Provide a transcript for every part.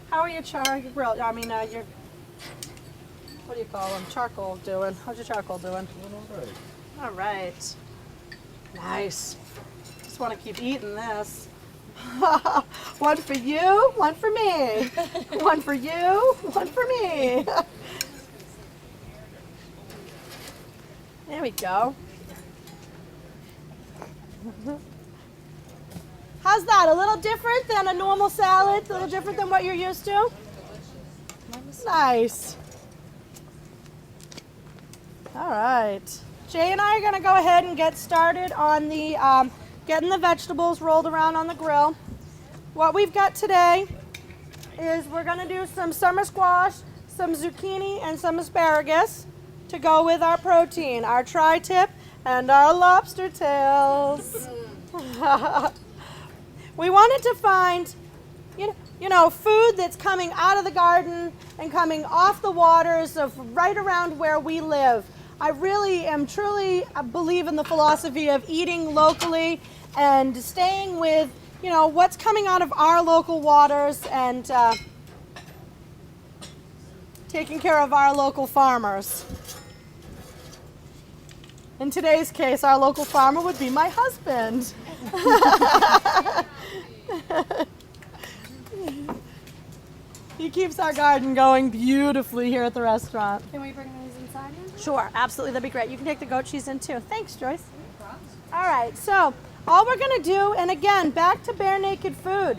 How are your your grill? I mean, your, what do you call them? Charcoal doing? How's your charcoal doing? All right. Nice. Just want to keep eating this. One for you, one for me. One for you, one for me. There we go. How's that? A little different than a normal salad? A little different than what you're used to? Nice. All right. Jay and I are going to go ahead and get started on the getting the vegetables rolled around on the grill. What we've got today is we're going to do some summer squash, some zucchini, and some asparagus to go with our protein, our tri-tip, and our lobster tails. We wanted to find, you know, food that's coming out of the garden and coming off the waters of right around where we live. I really am truly believe in the philosophy of eating locally and staying with, you know, what's coming out of our local waters and taking care of our local farmers. In today's case, our local farmer would be my husband. He keeps our garden going beautifully here at the restaurant. Can we bring these inside? Sure, absolutely, that'd be great. You can take the goat cheese in too. Thanks, Joyce. All right, so all we're gonna do, and again, back to Bare Naked Food.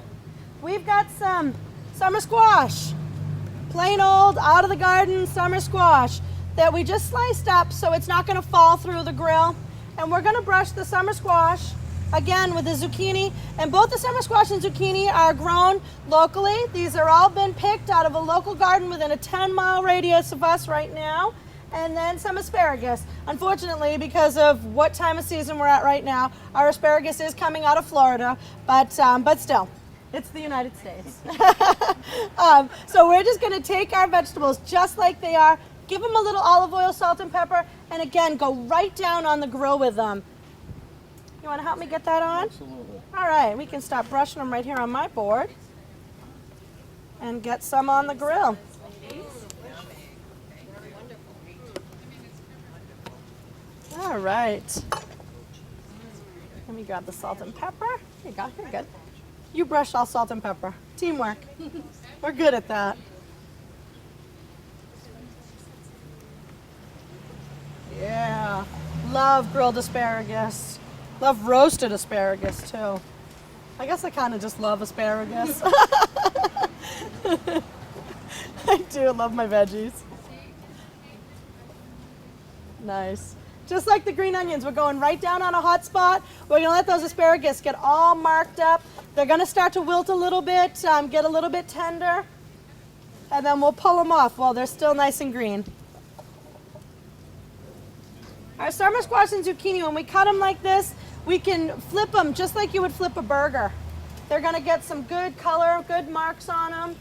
We've got some summer squash, plain old, out of the garden summer squash that we just sliced up so it's not gonna fall through the grill. And we're gonna brush the summer squash again with the zucchini, and both the summer squash and zucchini are grown locally. These are all been picked out of a local garden within a 10-mile radius of us right now. And then some asparagus. Unfortunately, because of what time of season we're at right now, our asparagus is coming out of Florida, but still, it's the United States. So we're just gonna take our vegetables just like they are, give them a little olive oil, salt, and pepper, and again, go right down on the grill with them. You want to help me get that on? Absolutely. All right, we can stop brushing them right here on my board and get some on the grill. All right. Let me grab the salt and pepper. Here you go, you're good. You brush all salt and pepper. Teamwork. We're good at that. Yeah, love grilled asparagus. Love roasted asparagus too. I guess I kind of just love asparagus. I do love my veggies. Nice. Just like the green onions, we're going right down on a hot spot. We're gonna let those asparagus get all marked up. They're gonna start to wilt a little bit, get a little bit tender, and then we'll pull them off while they're still nice and green. Our summer squash and zucchini, when we cut them like this, we can flip them just like you would flip a burger. They're gonna get some good color, good marks on them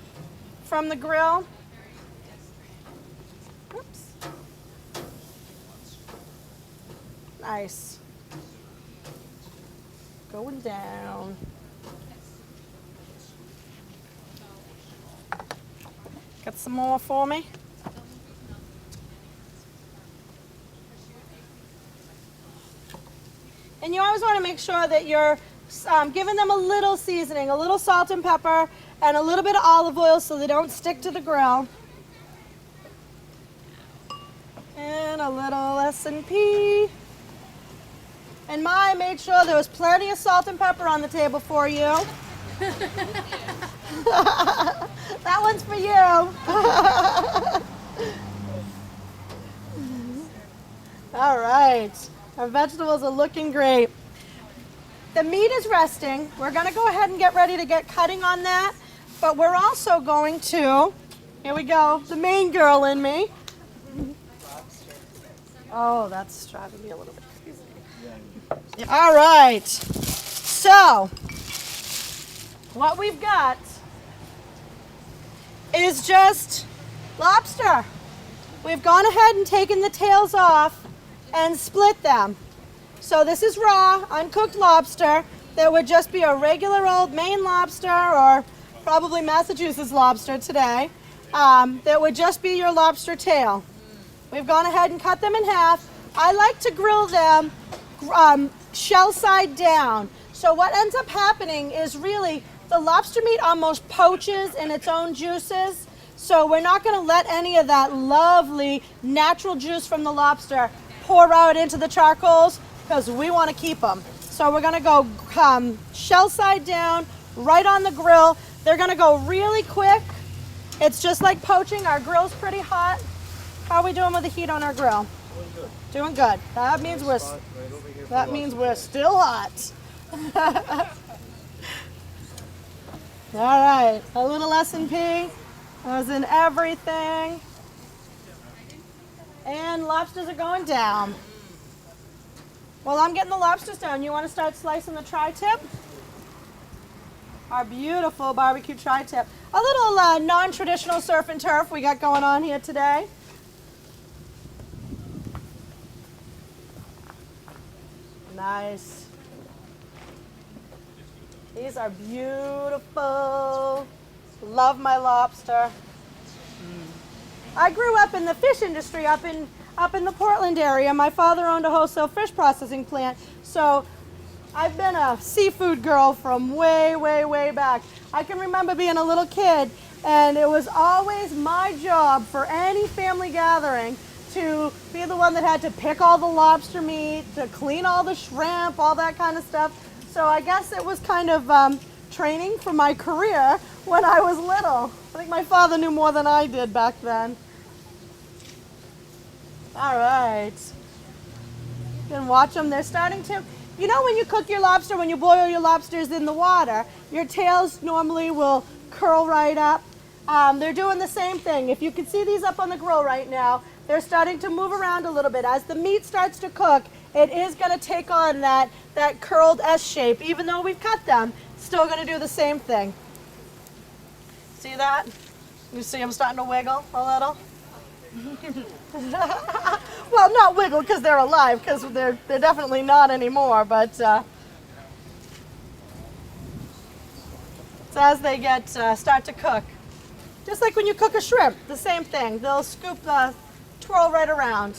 from the grill. Oops. Nice. Going down. Got some more for me? And you always want to make sure that you're giving them a little seasoning, a little salt and pepper, and a little bit of olive oil so they don't stick to the grill. And a little S&P. And I made sure there was plenty of salt and pepper on the table for you. That one's for you. All right. Our vegetables are looking great. The meat is resting. We're going to go ahead and get ready to get cutting on that. But we're also going to, here we go, the main girl in me. Oh, that's driving me a little bit crazy. All right. So, what we've got is just lobster. We've gone ahead and taken the tails off and split them. So this is raw, uncooked lobster. That would just be a regular old Maine lobster or probably Massachusetts lobster today. That would just be your lobster tail. We've gone ahead and cut them in half. I like to grill them shell side down. So what ends up happening is really the lobster meat almost poaches in its own juices. So we're not going to let any of that lovely natural juice from the lobster pour out into the charcoals because we want to keep them. So we're going to go shell side down, right on the grill. They're going to go really quick. It's just like poaching. Our grill's pretty hot. How are we doing with the heat on our grill? Doing good. That means we're still hot. All right, a little S&P. I was in everything. And lobsters are going down. While I'm getting the lobsters down, you want to start slicing the tri-tip? Our beautiful barbecue tri-tip. A little non-traditional surf and turf we got going on here today. Nice. These are beautiful. Love my lobster. I grew up in the fish industry up in the Portland area. My father owned a wholesale fish processing plant. So I've been a seafood girl from way, way, way back. I can remember being a little kid and it was always my job for any family gathering to be the one that had to pick all the lobster meat, to clean all the shrimp, all that kind of stuff. So I guess it was kind of training for my career when I was little. I think my father knew more than I did back then. All right. You can watch them. They're starting to, you know, when you cook your lobster, when you boil your lobsters in the water, your tails normally will curl right up. They're doing the same thing. If you can see these up on the grill right now, they're starting to move around a little bit. As the meat starts to cook, it is going to take on that curled S shape. Even though we've cut them, it's still going to do the same thing. See that? You see them starting to wiggle a little? Well, not wiggle because they're alive, because they're definitely not anymore, but it's as they start to cook. Just like when you cook a shrimp, the same thing. They'll scoop the twirl right around.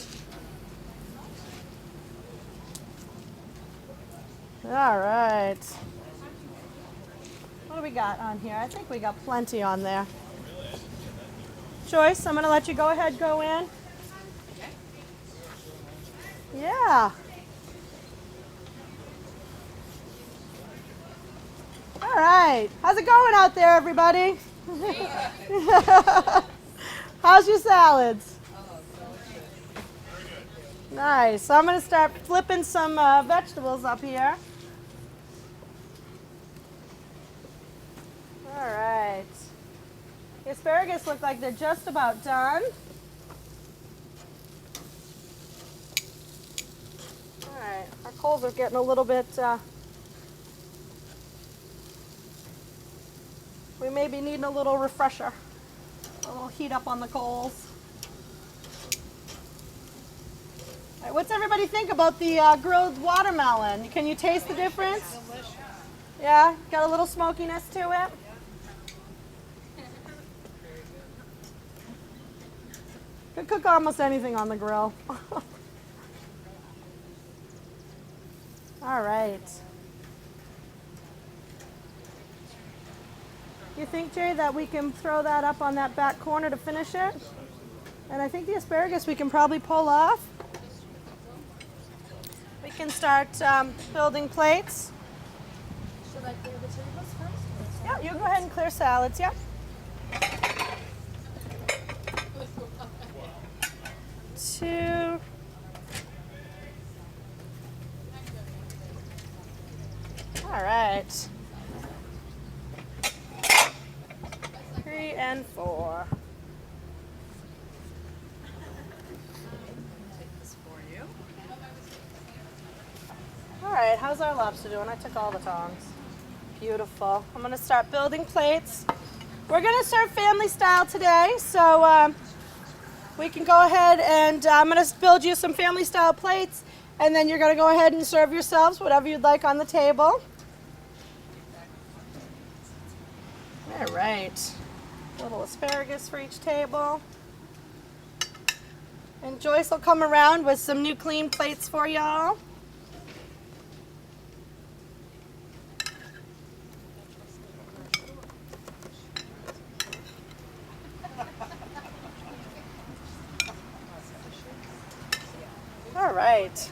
All right. What do we got on here? I think we got plenty on there. Joyce, I'm going to let you go ahead, go in. Yeah. All right. How's it going out there, everybody? How's your salads? Nice. So I'm going to start flipping some vegetables up here. All right. The asparagus look like they're just about done. All right. Our coals are getting a little bit... we may be needing a little refresher. A little heat up on the coals. All right, what's everybody think about the grilled watermelon? Can you taste the difference? Delicious. Yeah, got a little smokiness to it. Could cook almost anything on the grill. All right. You think, Jay, that we can throw that up on that back corner to finish it? And I think the asparagus we can probably pull off. We can start building plates. Should I clear the tables first? Yeah, you go ahead and clear salads, yeah. Two. All right. 3 and 4. Take this for you. All right, how's our lobster doing? I took all the tongs. Beautiful. I'm gonna start building plates. We're gonna serve family style today, so we can go ahead and I'm gonna build you some family style plates, and then you're gonna go ahead and serve yourselves whatever you'd like on the table. All right. A little asparagus for each table. And Joyce will come around with some new clean plates for y'all. All right.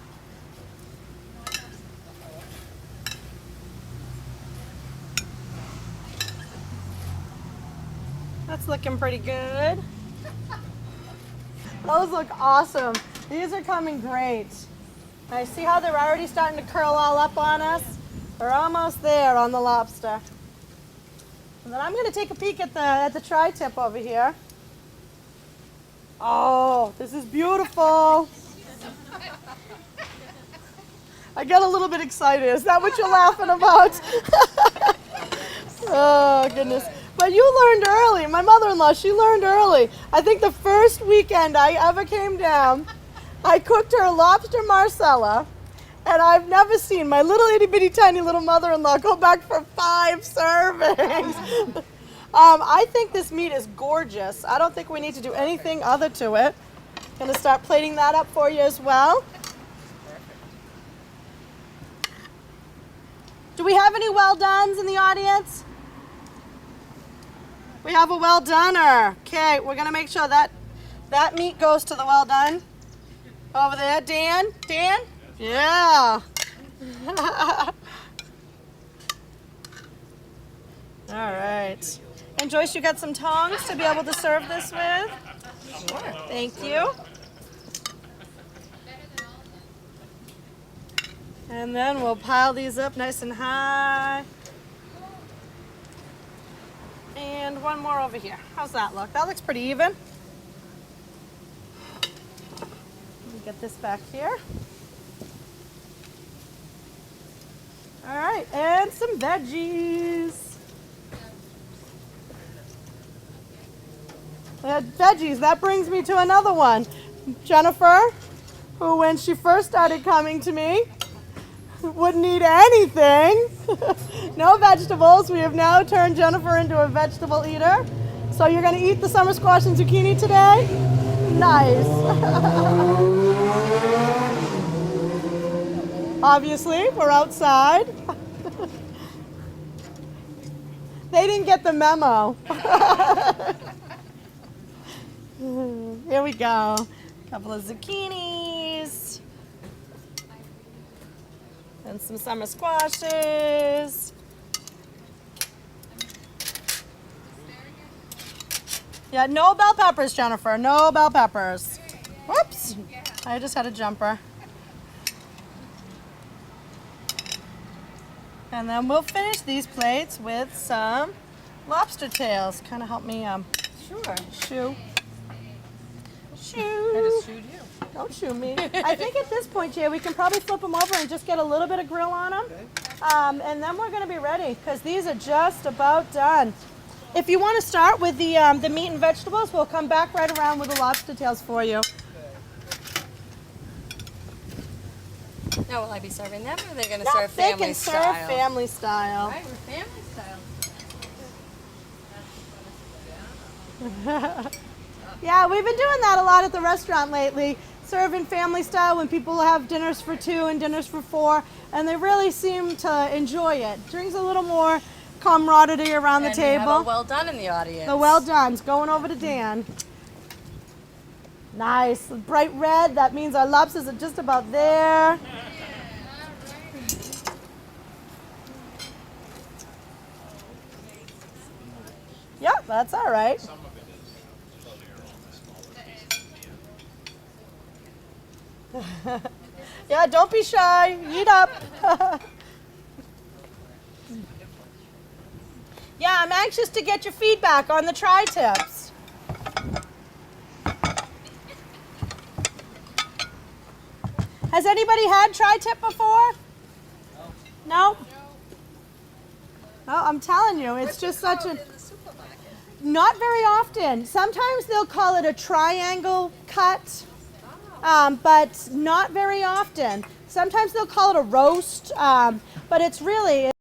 That's looking pretty good. Those look awesome. These are coming great. I see how they're already starting to curl all up on us. We're almost there on the lobster. And then I'm going to take a peek at the tri-tip over here. Oh, this is beautiful. I got a little bit excited. Is that what you're laughing about? Oh, goodness. But you learned early. My mother-in-law, she learned early. I think the first weekend I ever came down, I cooked her lobster marsala, and I've never seen my little itty-bitty tiny little mother-in-law go back for 5 servings. I think this meat is gorgeous. I don't think we need to do anything other to it. Gonna start plating that up for you as well. Do we have any well-dones in the audience? We have a well-doner. Okay, we're gonna make sure that meat goes to the well-done. Over there, Dan? Dan? Yeah. All right. And Joyce, you got some tongs to be able to serve this with? Sure. Thank you. And then we'll pile these up nice and high. And one more over here. How's that look? That looks pretty even. Let me get this back here. All right, and some veggies. Veggies, that brings me to another one. Jennifer, who when she first started coming to me, wouldn't eat anything. No vegetables. We have now turned Jennifer into a vegetable eater. So you're going to eat the summer squash and zucchini today? Nice. Obviously, we're outside. They didn't get the memo. Here we go. A couple of zucchinis. And some summer squashes. Yeah, no bell peppers, Jennifer. No bell peppers. Whoops. I just had a jumper. And then we'll finish these plates with some lobster tails. Kind of help me Sure. shoo. Shoo. I just shooed you. Don't shoot me. I think at this point, Jay, we can probably flip them over and just get a little bit of grill on them. Okay. And then we're going to be ready because these are just about done. If you want to start with the meat and vegetables, we'll come back right around with the lobster tails for you. Now, will I be serving them, or are they going to No, serve they family can style? serve family style. All right, we're family style. Yeah, we've been doing that a lot at the restaurant lately, serving family style when people have dinners for 2 and dinners for 4, and they really seem to enjoy it. Brings a little more camaraderie around the table. We have a well done in the audience. The well done's going over to Dan. Nice, bright red. That means our lobsters are just about there. Yep, that's all right. Yeah, don't be shy. Eat up. Yeah, I'm anxious to get your feedback on the tri-tips. Has anybody had tri-tip before? No? Oh, I'm telling you, it's just such a... Not very often. Sometimes they'll call it a triangle cut, but not very often. Sometimes they'll call it a roast, but it's really...